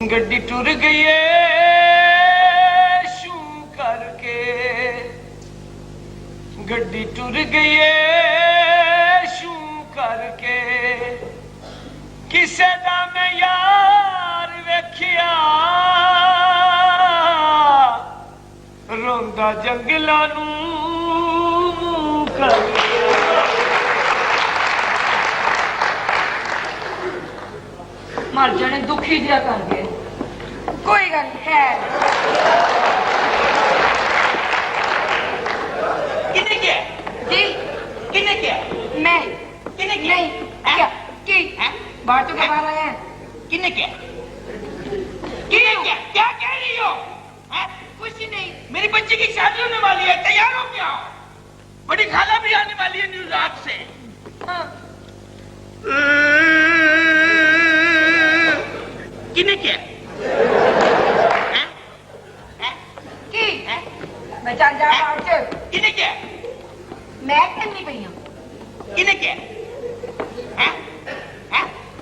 गड्डी टुर गई है शू करके, गड्डी टुर गई है शू करके, किसे दा मैं यार वेखिया रोंदा जंगलां नूं मूंह करके। मर जाने दुखी दिया कर गए। कोई गल है किने क्या जी? किने क्या मैं किने क्या नहीं क्या की बाहर तो बाहर आए हैं। किने क्या किने क्या क्या कह रही हो? कुछ नहीं। मेरी बच्ची की शादी होने वाली है, तैयार हो क्या? बड़ी खाला भी आने वाली है न्यूयॉर्क से। हाँ। किने क्या की मैं चल जा बाहर से। किने क्या मैं करनी पई हूं। किने क्या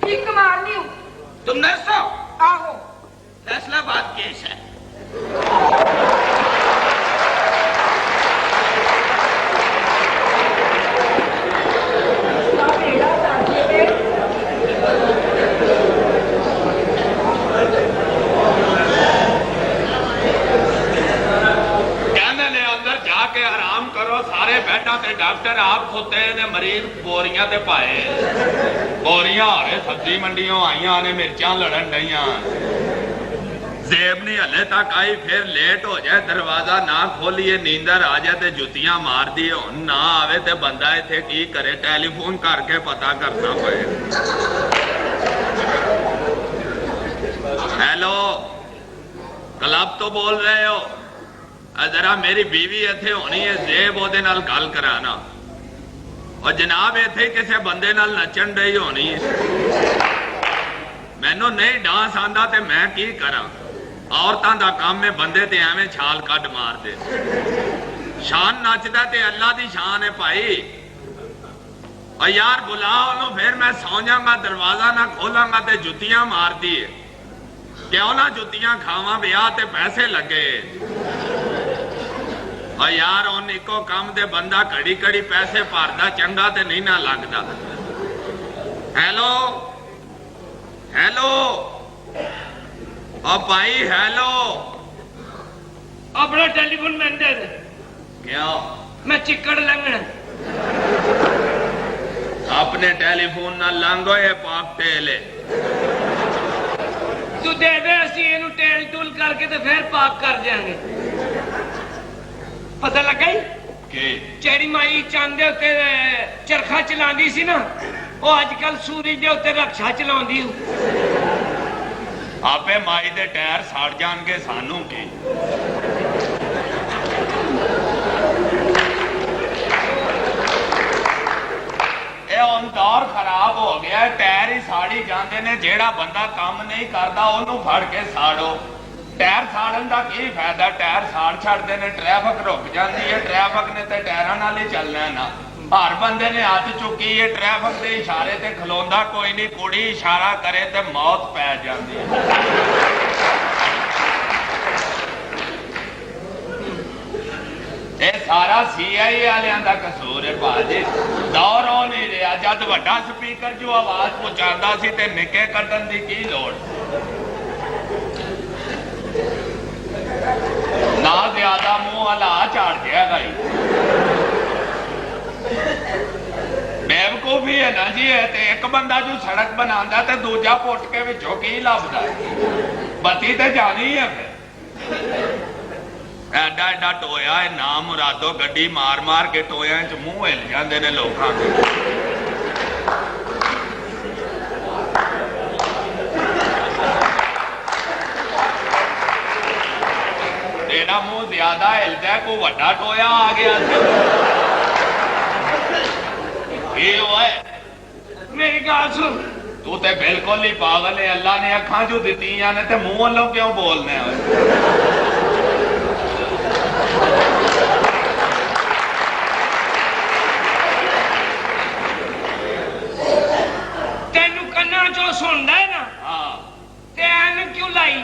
ठीक मारनी हूं। तुम नर्स हो? आहो। फैसलाबाद केस है। जाके आराम करो, सारे बैठा ते डॉक्टर आप सुते ने, मरीज बोरियां ते पाए बोरियां हारे सब्जी मंडियों आईया ने, मिर्चा लड़न डईया, जेब नहीं हले तक आई, फिर लेट हो जाए दरवाजा ना खोलिए, नींदर आ जाए ते जुतियां मार दी, ना आवे ते बंदा इथे की करे, टेलीफोन करके पता करना पे। हेलो क्लब तो बोल रहे हो? जरा मेरी बीवी इथे होनी है, जेब ओदे नाल गल कराना, और जनाब इथे किसी बंदे नाल नचन डई होनी है। मैनू नहीं डांस आंदा ते मैं की करा? औरतां दा काम है, बंदे ते एवें छाल कट मार दे। शान नचदा ते अल्लाह दी शान है भाई। और यार बुला ओनू, फिर मैं सौ जांगा, दरवाजा ना खोलांगा ते जुतियां मार दी। क्यों ना जुतियां खावा, ब्याह ते पैसे लगे। और यार उन इको काम दे बंदा घड़ी घड़ी पैसे भरदा, चंगा ते नहीं ना लगदा। हेलो हेलो ओ भाई हेलो, अपना टेलीफोन मैंने दे दे। क्या? मैं चिक्कड़ लंघना। अपने टेलीफोन ना लांगो, ये पाक टेल है। तू दे दे, असी इनू टेल टूल करके ते फिर पाक कर देंगे। पता लगा ही के चेरी माई चंद दे उत्ते चरखा चलांदी सी ना, वो अजकल सूरज दे उत्ते रक्षा चलाउंदी। आपे माई दे टायर सड़ जाणगे, सानू की? दौर खराब हो गया, टायर ही साड़ी जाते ने, जेड़ा बंदा काम नहीं करता ओनू फड़ के साड़ो। टायर साड़न का की फायदा? टायर साड़ छड़ते ने, ट्रैफिक रुक जाती है, ट्रैफिक ने तो टायरां नाल ही चलना है ना। हर बंदे ने हथ चुकी है, ट्रैफिक के इशारे ते खलोंदा कोई नहीं, कुड़ी इशारा करे तो मौत पै जाती है। ये सारा CI वालियां दा कसूर है भाजी। दौर हो नहीं रहा, जद वड्डा स्पीकर जो आवाज पहुंचाता सी ते निके कड्डन दी की लोड़? ना ज्यादा मुंह हला झाड़ जाएगा ही। बेवकूफी है ना जी। है एक बंदा जो सड़क बनाता ते दूजा पुट के विचों की लभदा? बत्ती ते जानी है। फिर एडा एडा टोया है, ना मुरादो गड्डी मार मार के टोया च मुंह हिल जाते ने लोगों के। तेरा मुंह ज्यादा हिलता है, कोई वड्डा टोया आ गया। मेरी गल सुन, तू ते बिल्कुल ही पागल है। अल्लाह ने अखां जो दी ने ते मुंह वालों क्यों बोलने? तेनू कन्ना चो सुनदा है ना, हाँ ते एन क्यों लाई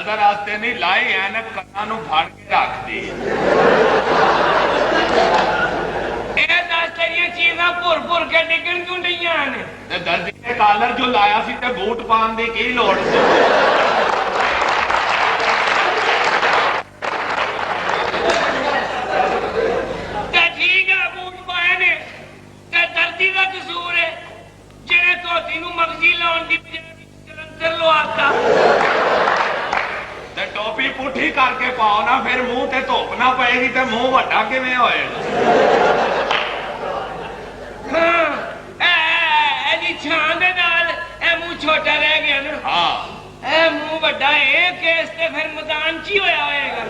नजर आस्ते नहीं लाई ऐनक कन्ना नूं फाड़ के रख दी ਇਹ ਦੱਸ ਤੇਰੀਆਂ ਚੀਜ਼ਾਂ ਭੁਰ ਭੁਰ ਕੇ ਡਿੱਗਣ ਕਿਉਂ ਡਈਆਂ ਨੇ ਤੇ ਦਰਜੀ ਨੇ ਕਾਲਰ ਜੋ ਲਾਇਆ ਸੀ ਤੇ ਬੂਟ ਪਾਉਣ ਦੀ ਕੀ ਲੋੜ ਸੀ ਤੇ ਠੀਕ ਆ ਬੂਟ ਪਾਏ ਨੇ ਤੇ ਦਰਜੀ ਦਾ ਕਸੂਰ ਹੈ ਜਿਹੜੇ ਧੋਤੀ ਨੂੰ ਮਗਜੀ ਲਾਉਣ ਦੀ ਬਜਾਏ ਜਲੰਧਰ ਲਵਾਤਾ ਤੇ ਟੋਪੀ ਪੁੱਠੀ ਕਰਕੇ ਪਾਓ ਨਾ ਫਿਰ ਮੂੰਹ ਤੇ ਧੁੱਪ ਨਾ ਪਏਗੀ ਤੇ ਮੂੰਹ ਵੱਡਾ ਕਿਵੇਂ ਹੋਏਗਾ ਹਾਂ ਇਹਦੀ ਛਾਂ ਦੇ ਨਾਲ ਇਹ ਮੂੰਹ ਛੋਟਾ ਰਹਿ ਗਿਆ ਨਾ ਹਾਂ ਇਹ ਮੂੰਹ ਵੱਡਾ ਹੈ ਕੇਸ ਤੇ ਫਿਰ ਮੈਦਾਨ 'ਚ ਹੀ ਹੋਇਆ ਹੋਏਗਾ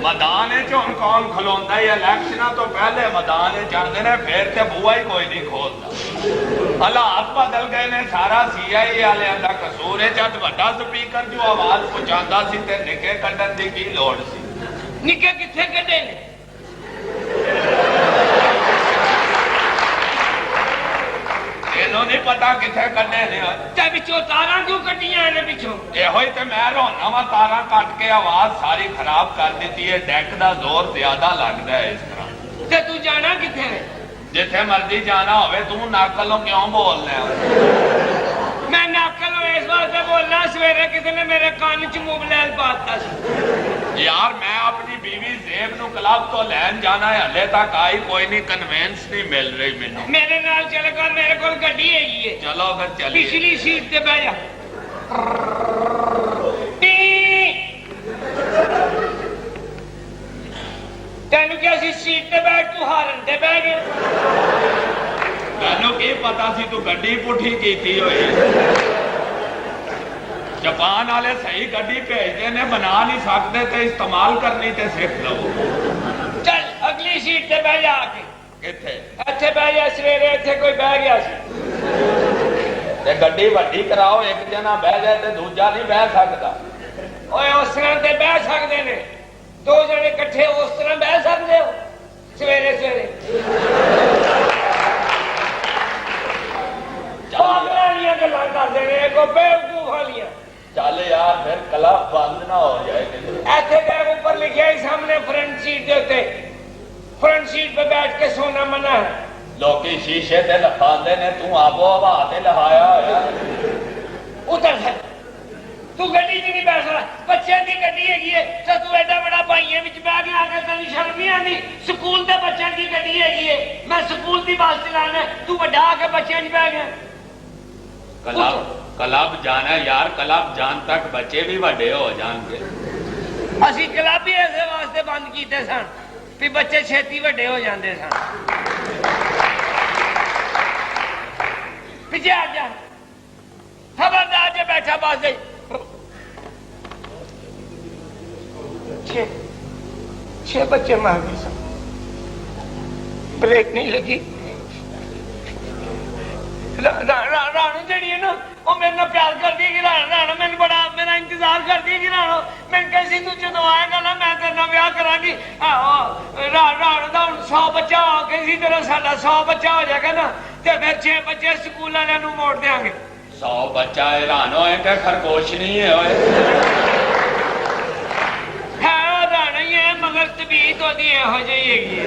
मैदान हुण कौन खलोंदा है इलैक्शनां तो पहले मैदान जाते ने फिर ते बूहा ही कोई नहीं खोलता हालात बदल गए ने सारा CIA वालियां दा कसूर है जद वड्डा स्पीकर जो आवाज पहुंचांदा सी ते निके कड्ढण दी की लोड़ सी निके किथे कड्ढे ने ਇਹਨੂੰ नहीं पता किथे कड्ढे ने ते विचों तारां क्यों कड्डियां ने पिछों ਇਹੋ ਹੀ ਤੇ ਮੈਂ ਰੋਣਾ ਵਾ ਤਾਰਾਂ ਕੱਟ ਕੇ ਆਵਾਜ਼ ਸਾਰੀ ਖਰਾਬ ਕਰ ਦਿੱਤੀ ਹੈ ਡੈਕ ਦਾ ਜ਼ੋਰ ਜ਼ਿਆਦਾ ਲੱਗਦਾ ਹੈ ਇਸ ਤਰ੍ਹਾਂ ਤੇ ਤੂੰ ਜਾਣਾ ਕਿੱਥੇ ਨੇ ਜਿੱਥੇ ਮਰਜ਼ੀ ਜਾਣਾ ਹੋਵੇ ਤੂੰ ਨਾਕਲੋਂ ਕਿਉਂ ਬੋਲਦਾ मैं नाकल इस वास्ते बोलना सवेरे किसी ने मेरे कान च मोबाइल पाता यार मैं अपनी बीवी जेब नु क्लब तो लैन जाना है हले तक आई कोई नहीं कन्वेंस नहीं मिल रही मैनू मेरे नाल चल कर मेरे को गड्डी हैगी है चलो फिर चलिए पिछली सीट ते बैठ जा तेन क्या सीट ते बैठ तू हारन ते बह गया मैनू की पता सी तू गड्डी पुठी कीती होई जापान वाले सही गड्डी भेजते ने बना नहीं सकते ते इस्तेमाल करनी ते सीख लो चल अगली सीट ते बह जा के किथे इत्थे बह जा सवेरे इत्थे कोई बह गया सी ते गड्डी वड्डी कराओ एक जना बह जाए ते दूजा नहीं बह सकता ओए उस तरह ते बह सकते ने दो जने इकट्ठे उस तरह बह सकते हो सवेरे सवेरे गल्लां करदे ने को बेवकूफ वालियां चल यार फिर क्लब बंद ना हो जाए ऐसे बैग ऊपर लिखे है सामने फ्रंट सीट के उत्ते फ्रंट सीट पे बैठ के सोना मना है लोकी शीशे ते लखांदे ने तू आबो हवा ते लहाया होया उतर सक तू गड्डी च नहीं बैठ सकदा बच्चे दी गड्डी हैगी है ते तू एडा बड़ा भाईए विच बैठ के आके तैनूं शर्म नहीं आंदी स्कूल दे बच्चों दी गड्डी हैगी है मैं स्कूल दी बस चलाना तू बड़ा आके बच्चों च बैठ गया क्लब जाना यार क्लब जान तक बच्चे भी बड़े हो जाएंगे असी क्लब ही इस वास्ते बंद किए सन भी बच्चे छेती वड्डे हो जाते सन पीछे आ जा खबरदार जे बैठा बस दे छह बच्चे मार गए सन ब्रेक नहीं लगी राणू जी है ना वो मेरे ना प्यार करती है कि राणू मैंने बड़ा मेरा इंतजार करती है कि राणू मैंने कैसी तू जो आएगा ना मैं तेरे नाल ब्याह करांगी राणू का 100 बच्चा हो गया इसी तरह साडा 100 बच्चा हो जाएगा ना तो फिर 6 बच्चे स्कूल वाले नूं मोड़ देंगे 100 बच्चा हैरान होए कि खरगोश नहीं है ओए है राणू ही है मगर तबीयत होती है हो जाएगी